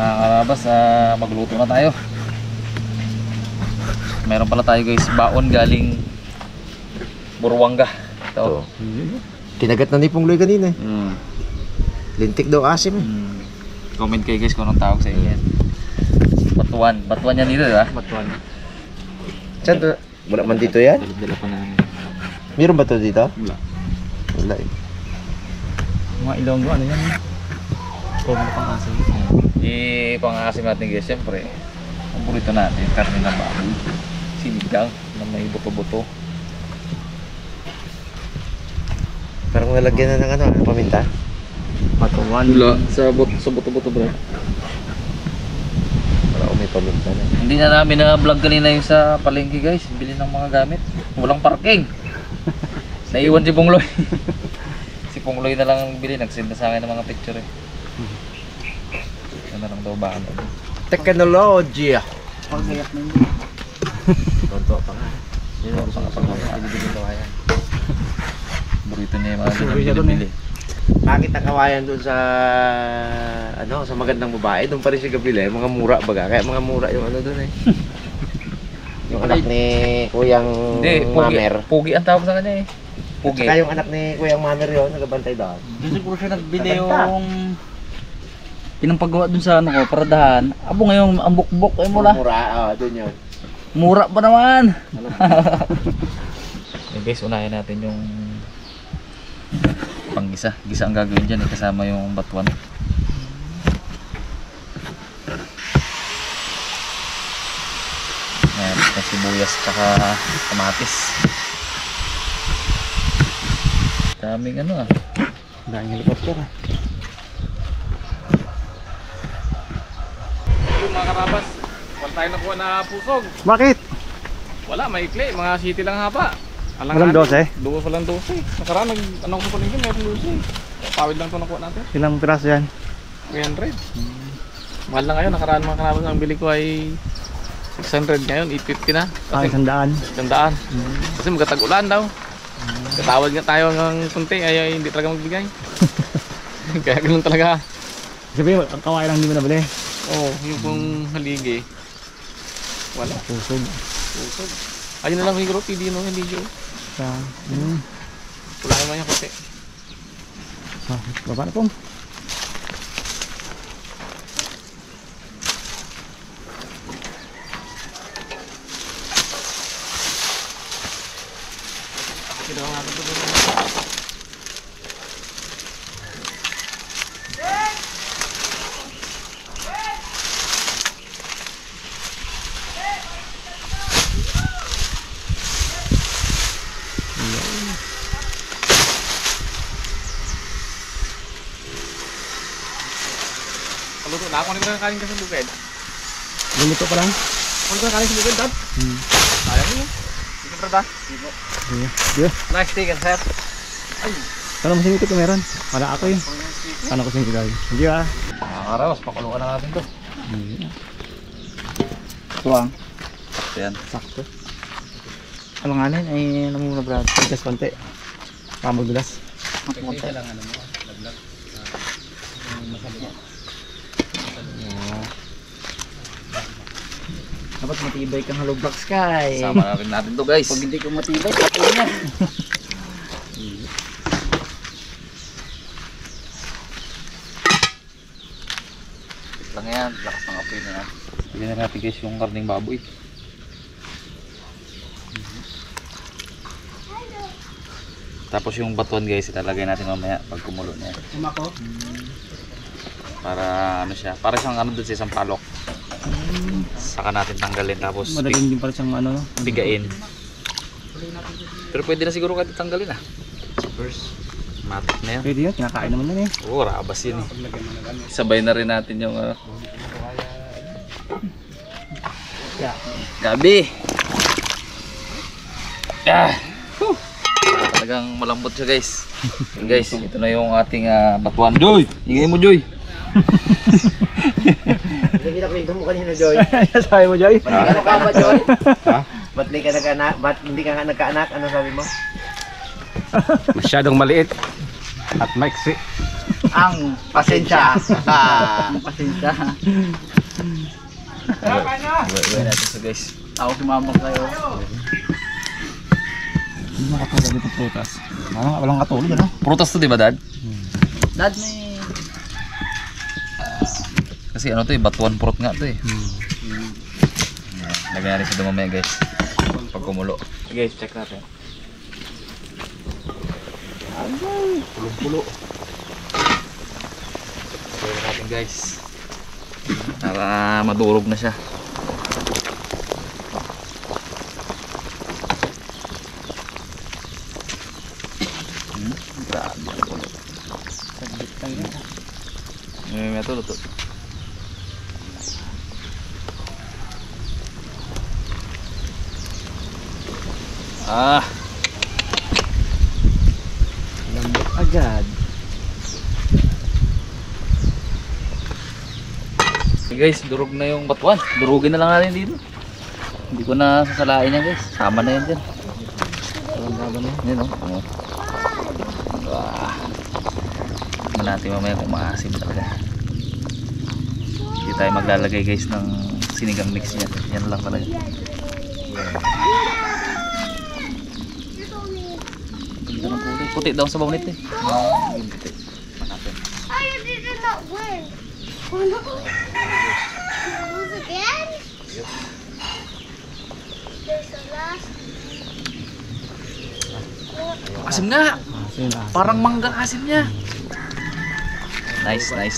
Mga karabas, magluto na tayo. Meron pala tayo guys, baon galing Buruanga. Ito. Kinagat na ni Pungloy kanina eh. Lintik daw asim eh. Comment kayo guys kung anong tawag sa inyo yan. Batuan. Batuan yan dito, diba? Batuan. Saan to? Wala man dito yan? Dala pa namin. Meron ba to dito? Wala. Wala eh. Mga Ilonggo, ano yan? Comment pang asin. Pang-asim natin guys, siyempre. Paborito natin, karne na baboy. Sinigang na may buto-buto. Parang nalagyan na ng ano, paminta. Batuan. Wala, sa buto-buto bro. Wala ko may paminta na. Hindi na namin na-vlog kanina yung sa palengke guys. Bili ng mga gamit. Walang parking. Naiwan si Pungloy. Si Pungloy na lang ang bili. Nag-send na sa akin ng mga picture eh. Yan na lang daw ba? Technology. Pagkayak na yun. Tonto pa nga. Yun ang Binibili ko kaya. burrito niya yung mga Survey ganyan siya dun bili. Bakit ang kawayan doon sa ano, sa magandang babae, doon pa rin siya gabili, mga mura baga. Kaya mga mura yung ano doon eh. Yung anak ni Kuyang Hindi, Mamer. Pugi ang tawag sa kanya eh. Pugi. Saka yung anak ni Kuyang Mamer yun, nagabantay doon. Doon siguro siya nagbili yung pinampagawa dun sa ano ko, paradahan. Abo ngayon, ang bukbok ay mula. Mura, doon yun. Mura pa naman. Okay, guys, unahin natin yung panggisa. Gisa ang gagawin dyan eh, kasama yung batuan. Ayan, may sibuyas tsaka kamatis. Daming ano ah. Daming helicopter ah. Yung mga karabas, wala tayo nakuha na pusog. Bakit? Wala, maikli, mga city lang haba. Walang 12? Walang 12. Nakaraan, ano ko sa palengke, meron 12. Pawid lang ito nakuha natin. Ilang piraso yan? 300. Mahal na ngayon, nakaraan mga karabas, ang bili ko ay 600 ngayon, 850 na. Ah, Kasi 100. 100. Kasi magkatag-ulan daw. Katawad nga tayo ng kunti, ay hindi talaga magbigay. Kaya ganun talaga. Sabi, ang kaway lang hindi mo nabili. Oo, yung pong haligi. Wala. Pusog. Pusog. Ayun na lang siguro, hindi no, hindi yun. Wala naman yung kasi. So, baba na po. Kailangan natin ito. Paluto na ako, hindi ko na kanin ka sa bukid. Lumito pa lang. Ano ka kanin sa bukid, Dad? Sayang yun. Sige, brada. Sige. Nice chicken, sir. Ay, Kano mo singkit ko meron? Wala ako yun. Kano ko singkit ay. Sige ah. Mga karawas, pakuluan na natin to. Tuwang. Ayan. Sakto. Ano nga nun? Ay, alam mo na brad. Tigas konti. Pamagulas. Konti. Dapat matibay kang hollow blocks ka eh. Sama na rin natin to guys. Pag hindi ko matibay, kapon niya. Lang yan, lakas ng apoy na yan. Bigyan na natin guys yung karning baboy. Tapos yung batuan guys, ilalagay natin mamaya pag kumulo na yan. Umako? Para ano siya, para siyang ano dun sa isang palok. Saka natin tanggalin tapos Madaling din pala siyang ano. bigain. Pero pwede na siguro kahit tanggalin ah. First, matik na yan. Pwede yun, kinakain naman yun eh. Oo, rabas yun eh. Sabay na rin natin yung gabi. Ah! Talagang malambot siya guys. Guys, ito na yung ating batuan. Joy! Ingay mo Joy! Hindi kita kwento mo kanina, Joy. Sabi mo, Joy? Ano ka ba, Joy? Ha? Ba't hindi ka nagkaanak? Ba't hindi ka nagkaanak? Ano sabi mo? masyadong maliit at maiksi. ang Pasensya. pasensya. Iwan natin sa guys. Ako sumama kayo. Hindi makatulog dito prutas. Walang katulog ano? Prutas to, di ba, Dad? Dad, may... Kasi ano to eh, batuan fruit nga to eh. Lagyan natin sa dumamaya guys. Pag kumulo. Guys, check natin. Pulo-pulo. Lagyan natin guys. Para madurog na siya. Grabe ang pulo. Saglit lang yan. May luto. Ah, Lambot agad. okay guys, durog na yung batuan. Durugin na lang natin dito. Hindi ko na sasalain yan guys. Sama na yan dyan. Yan o. Tignan natin mamaya kung maasim talaga. Hindi tayo maglalagay guys ng sinigang mix yan. Yan lang talaga. Ganda ng kulay. Puti daw sa baunit eh. Puti. Manapin. Oh, you did not win. Oh no. Did you lose again? Yep. There's the last. Asim nga! Parang mangga asim niya. Nice. Ayan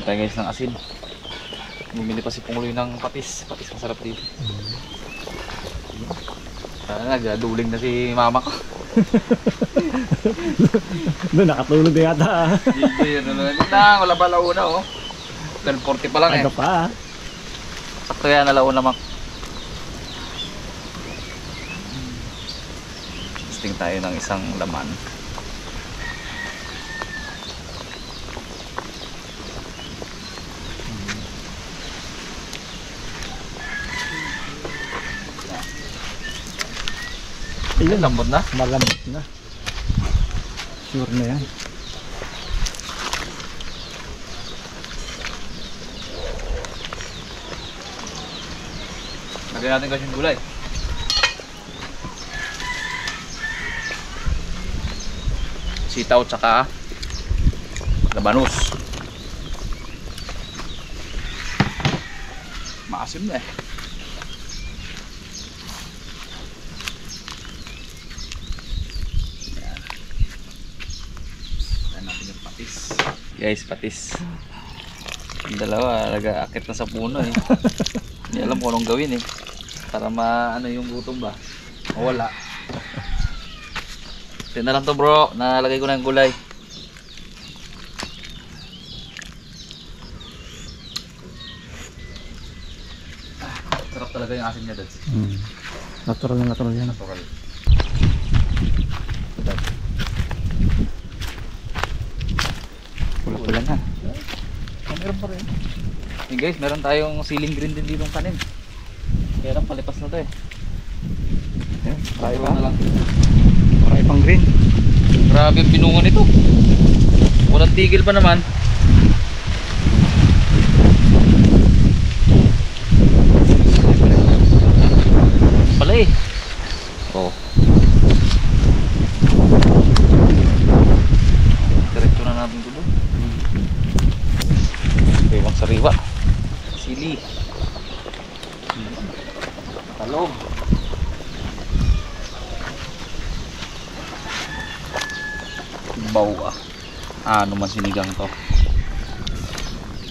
tayo guys ng asin. Bumili pa si Pungloy ng patis. Patis masarap dito. Nagduling na si mama ko. Doon nakatulog na yata. Dito yun. Wala pa launa oh. 10:40 pa lang eh. Aga pa. Sakto yan na launa mak. Testing tayo ng isang laman. Ayun, Lambot na. malambot na. Sure na yan. Lagyan natin kasi yung gulay. Sitaw tsaka labanos. Maasim na eh. Ayan. Ayan natin yung patis. Guys, patis. Yung dalawa, nag-aakit na sa puno eh. Hindi alam kung anong gawin eh. Para maano yung gutom ba? O wala. Tignan na lang to bro. Nalagay ko na yung gulay. Sarap talaga yung asin niya dad. Natural na natural yan. Natural. Pula-pula na. Meron pa rin. Hey guys, meron tayong ceiling green din ditong tanim. Kaya lang palipas na to eh. Tayo Puro na lang. Para ipang green. Grabe ang pinungan nito. Walang tigil pa naman. Pala eh. Oh. Diretso na natin ito doon. Iwang sariwa. Sili. Talong. Baw ah. Ano man sinigang to.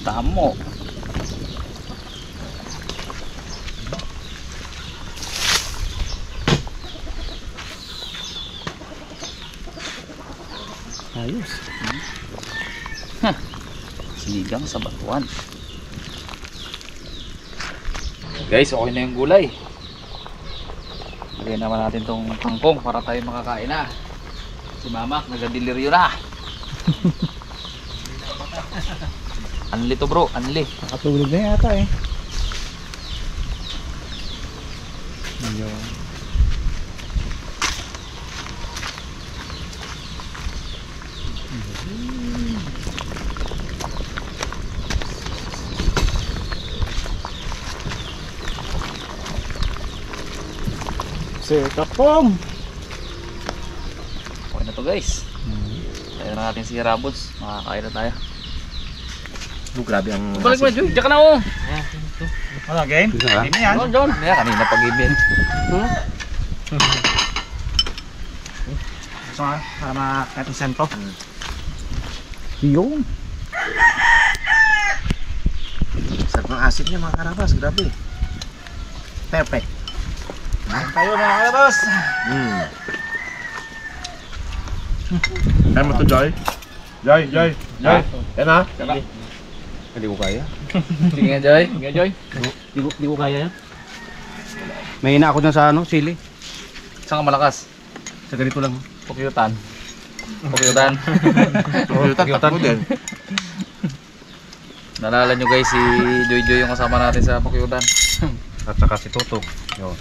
Tamo. Ayos. Sinigang sa batuan. Guys, okay na yung gulay. Lagyan naman natin tong kangkong para tayo makakain na. Si mama, nag-deliryo na. Anli to bro, anli. Nakatulog na yata eh. Ayun. Sekapong! Okay na to guys. Kaya na natin si Rabots. Makakain na tayo. Grabe ang Balik mo, Joy. Diyan ka na, oh. Ano, game? Game na yan. John. Kaya kanina pag-ibin. Gusto nga, para makakit yung sento. Yung. sarap ng asin niya mga karabas, grabe. Perfect. Tayo mga kalabas! Kaya mo to, Joy? Joy. Yan ha? Hindi ko kaya. Sige nga Joy. Sige, Joy. Di ko kaya yan. May ina ako dyan sa ano, sili. Saan ka malakas? Sa ganito lang. Pukyutan. Pukyutan. Takbo din. Nalala nyo guys si Joy yung kasama natin sa Pukyutan. At saka si Toto. Yun.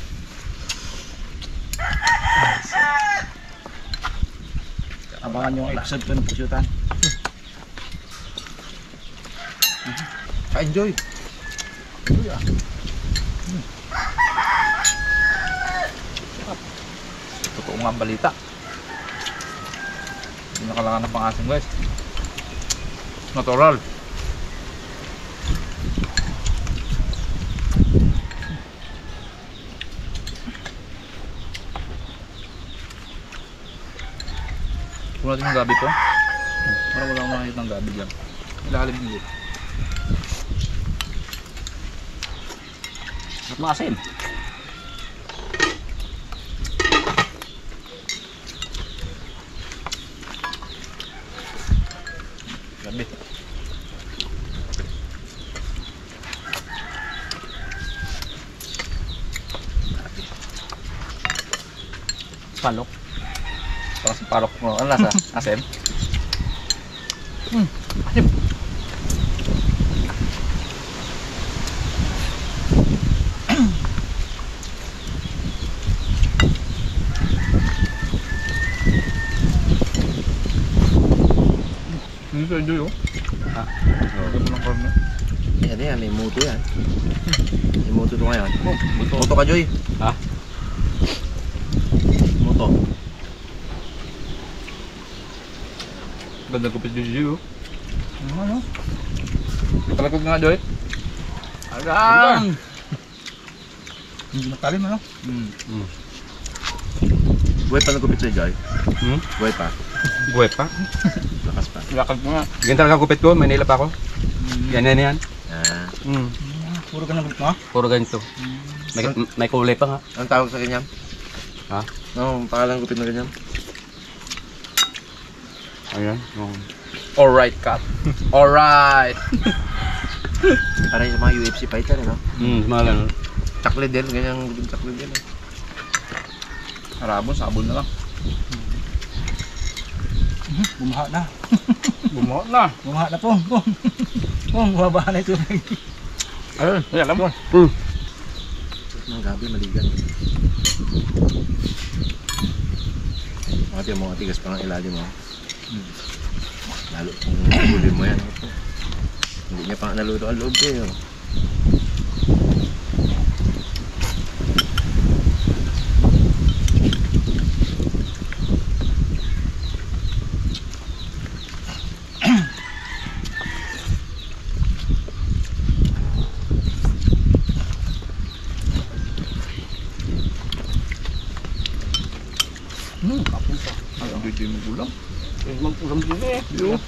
Abangan yung episode 2 ng Pusyutan. Enjoy. Totoo nga ang balita. Hindi na kailangan ng pang-asim guys. Natural. Kung natin yung gabi po. Parang wala akong nakikita ng gabi dyan. Ilalim nyo. At maasin. Gabi. Palok. Parang sa parok mo. Ano nasa? Asim? Hindi ka enjoy oh. Ganda mo ng karne. Yan, may muto yan. May muto to ngayon. Muto ka, Joy. Ha? Muto. Ganda ko pa Joy oh. Ano? Talakog nga Joy. Agang! Hindi matalim ano? Buhay pa nagupit sa'yo, Joy. Buhay pa. Buhay pa. Lakas pa. Lakad mo nga. Ganyan talaga gupit ko, Manila pa ako. Yan. Ah. Puro ganun gupit mo? Puro ganito. May kulay pa nga. Anong tawag sa ganyan? Ha? Anong pangalan ng gupit na ganyan? Ayan. Alright cut. Alright. Parang sa mga UFC fighter, no? Malang. Chocolate din, ganyang gupit chocolate din. Harabon, sabon na lang. Bumaha na. Bumuot na. Bumaha na po. Bumaba na ito. Ayun, alam mo. Ang gabi, maligan. Mga tigas pa ng ilalim mo. Lalo kung huli mo yan. Hindi niya pa naluto ang loob eh. Ay, ang DJ mo gulang. Magpulang din eh. Yo.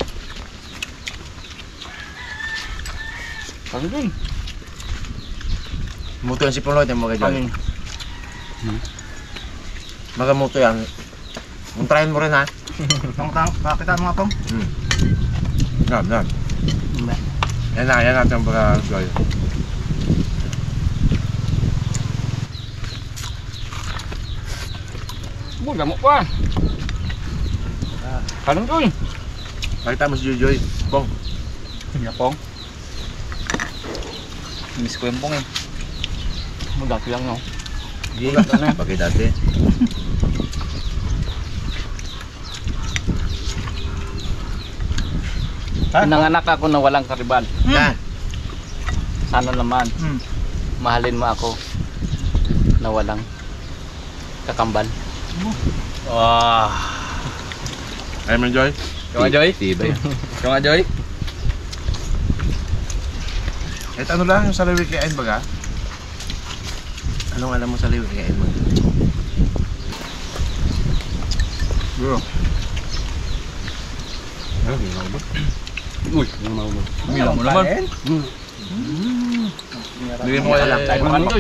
Ano din? Muto yan si Poloy, tayo mga Joy. Magamuto yan. Kung tryin mo rin ha. Pakita mo nga pong. Yan. Yan natin mga Joy. Buy, gamot pa. Kanong Joy. Pakita mo si Joy. Pong. Yapong. Miss ko yung pong eh. Magdati lang, no? Hindi. Bagay dati. Pinanganak ako na walang karibal. Na. Sana naman, Hmm. mahalin mo ako na walang kakambal. Wah. Ay, man, Joy. Ikaw nga, Joy? Tibay. Ikaw nga, Joy? Kahit ano lang, yung salawi kay Ain baga? Anong alam mo sa salawi kay Ain baga? Bro. Uy, ano mo? Umilang mo naman. Bigyan mo kaya Alam, tayo Ano naman. to?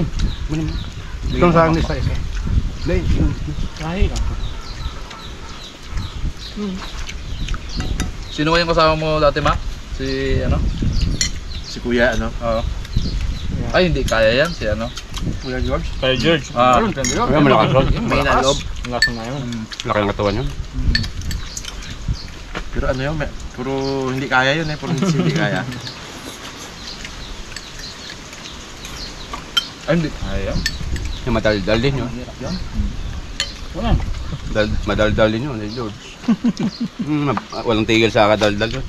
Itong sa akin isa. Sino kayong kasama mo dati, Ma? Si ano? Si Kuya, ano? Oo. Ay, hindi kaya yan. Si ano? Kuya George. Kaya George. Ah. Kaya malakas ron. May naloob. Malakas na yun. Laki ng katawan yun. Pero ano yun, puro hindi kaya yun eh. Puro hindi kaya. Ay, hindi kaya yan. Yung madaldal din yun. Wala. Madaldal din yun, George. Walang tigil sa kadaldal yun.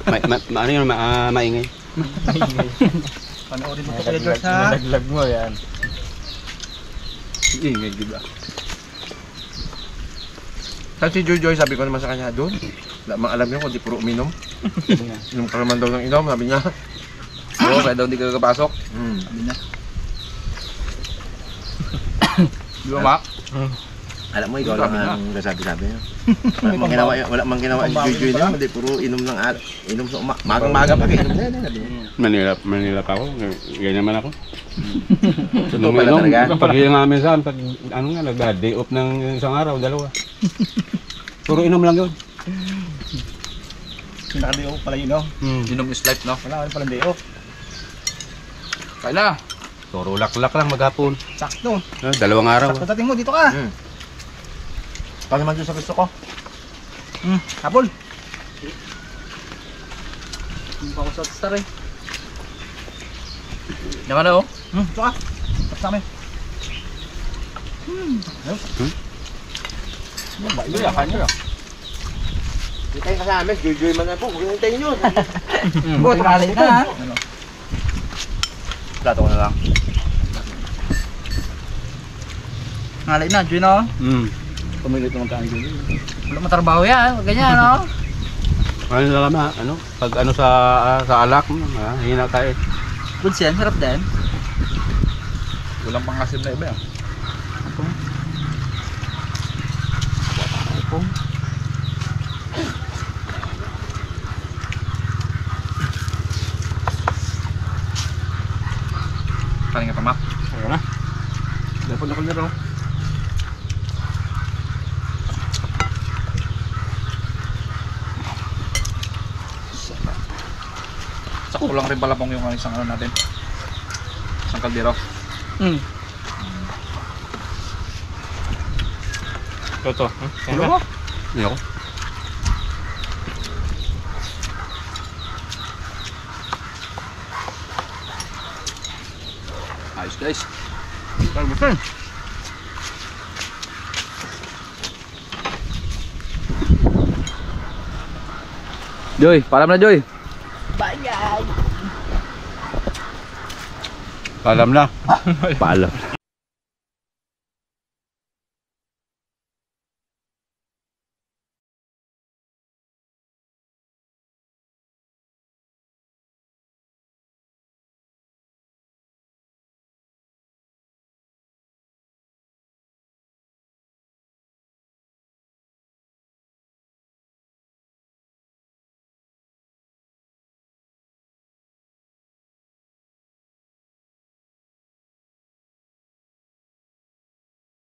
Ano yun, maingay. Panoorin mo to Kuya George ha. Nalaglag mo yan. Ingay, diba? Kasi si Joy, sabi ko naman sa kanya, doon. Wala mang alam yun, kundi puro uminom. Inom ka naman daw ng inom, sabi niya. Oo, kaya daw hindi ka kapasok. Sabi niya. Di ba, Ma? Alam mo, ikaw lang ang sabi niya. Wala mang ginawa si Joy na, hindi puro inom ng inom sa magang-maga pa kayo. Manila pa ako, ganyan naman ako. Totoo pala talaga. Pag yung namin saan, pag ano nga, nag-day off ng isang araw, dalawa. Puro inom lang yun. Pinaka-day off pala yun, no? Inom is life, no? Wala ka palang day off. Kaya na. Puro lak-lak lang maghapon. Sakto. Dalawang araw. Sakto dating mo, dito ka. Paano naman doon sa gusto ko? Hapol. Hindi pa ako sa star eh. Yan ka na, oh. Dito ka. Tapos namin. Hintayin ka sa amin, Joy man na po. Huwag hintayin nyo. Buti na ha. Plato ko na lang. Ngalay na, Joy na. Pumilit naman kain dito. Wala matrabaho yan. Ganyan, no? Ano na lang ano? Pag ano sa alak, hina tayo. Good yan, sarap din. Walang pangasim na iba, yan. Kaling ka pa, Ma? Ayun na. Dapat na kalero. Sakto lang rin pala pong yung isang ano natin. Isang kaldero. Toto. Ulo mo? Hindi ako. Ayos, guys. Bukan. Joy, paalam na, Joy. Paalam na. Paalam.